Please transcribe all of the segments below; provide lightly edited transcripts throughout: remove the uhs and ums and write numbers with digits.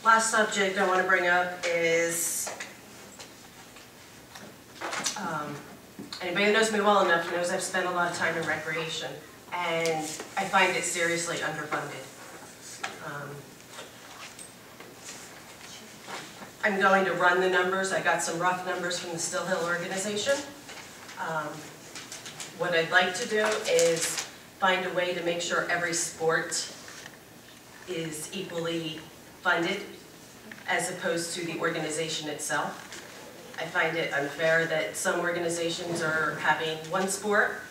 Last subject I want to bring up is, anybody who knows me well enough knows I've spent a lot of time in recreation, and I find it seriously underfunded. I'm going to run the numbers. I got some rough numbers from the Still Hill organization. What I'd like to do is find a way to make sure every sport is equally funded as opposed to the organization itself. I find it unfair that some organizations are having one sport,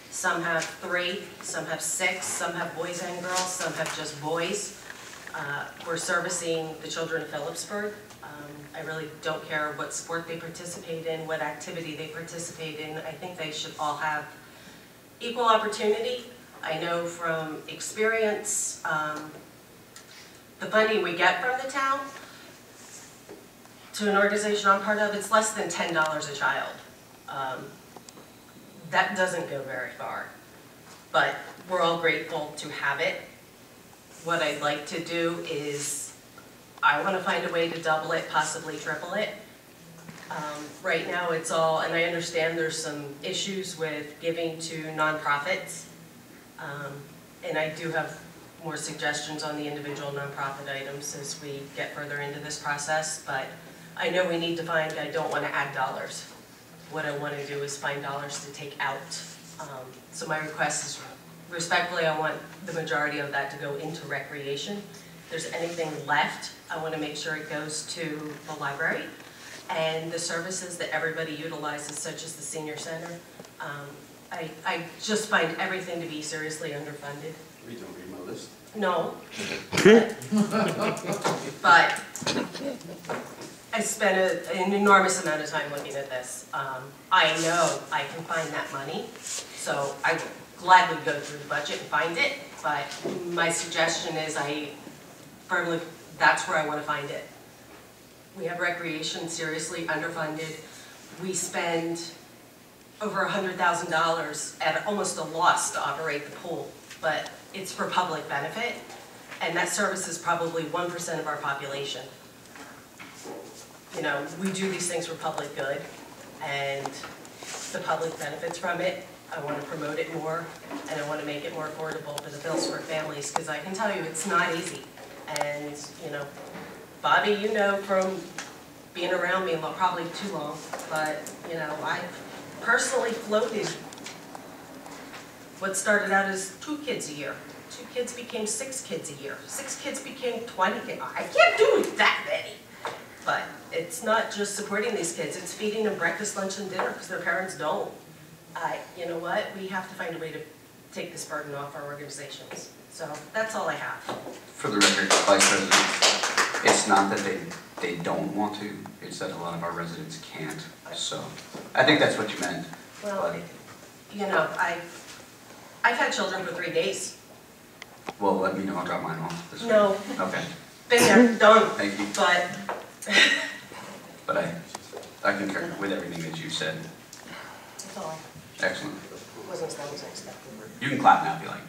some have 3, some have 6, some have boys and girls, some have just boys. We're servicing the children of Phillipsburg. I really don't care what sport they participate in, what activity they participate in. I think they should all have equal opportunity. I know from experience, the funding we get from the town to an organization I'm part of, it's less than $10 a child. That doesn't go very far, but we're all grateful to have it. What I'd like to do is, I want to find a way to double it, possibly triple it. Right now it's all, and I understand there's some issues with giving to nonprofits, and I do have more suggestions on the individual nonprofit items as we get further into this process, but I know we need to find, I don't want to add dollars. What I want to do is find dollars to take out. So my request is, respectfully, I want the majority of that to go into recreation. If there's anything left, I want to make sure it goes to the library and the services that everybody utilizes, such as the senior center. I just find everything to be seriously underfunded. We don't read my list. No. But I spent an enormous amount of time looking at this. I know I can find that money, so I will gladly go through the budget and find it, but my suggestion is that's where I want to find it. We have recreation seriously underfunded. We spend over $100,000 at almost a loss to operate the pool, but it's for public benefit, and that services probably 1% of our population. You know, we do these things for public good, and the public benefits from it. I want to promote it more, and I want to make it more affordable for the Phillipsburg families, because I can tell you it's not easy. And, you know, Bobby, you know from being around me probably too long, but, you know, I personally floated what started out as 2 kids a year. 2 kids became 6 kids a year. 6 kids became 20 kids. I can't do that many. But it's not just supporting these kids, it's feeding them breakfast, lunch, and dinner because their parents don't. You know what? We have to find a way to take this burden off our organizations. So that's all I have. For the record, Vice President, it's not that they don't want to, it's that a lot of our residents can't. So I think that's what you meant. Well, you know, I've had children for 3 days. Well, let me know, I'll drop mine off this week. No. Okay. Been there, done. Thank you. But I concur with everything that you said. That's all. Excellent. It wasn't as long as I expected. You can clap now if you like.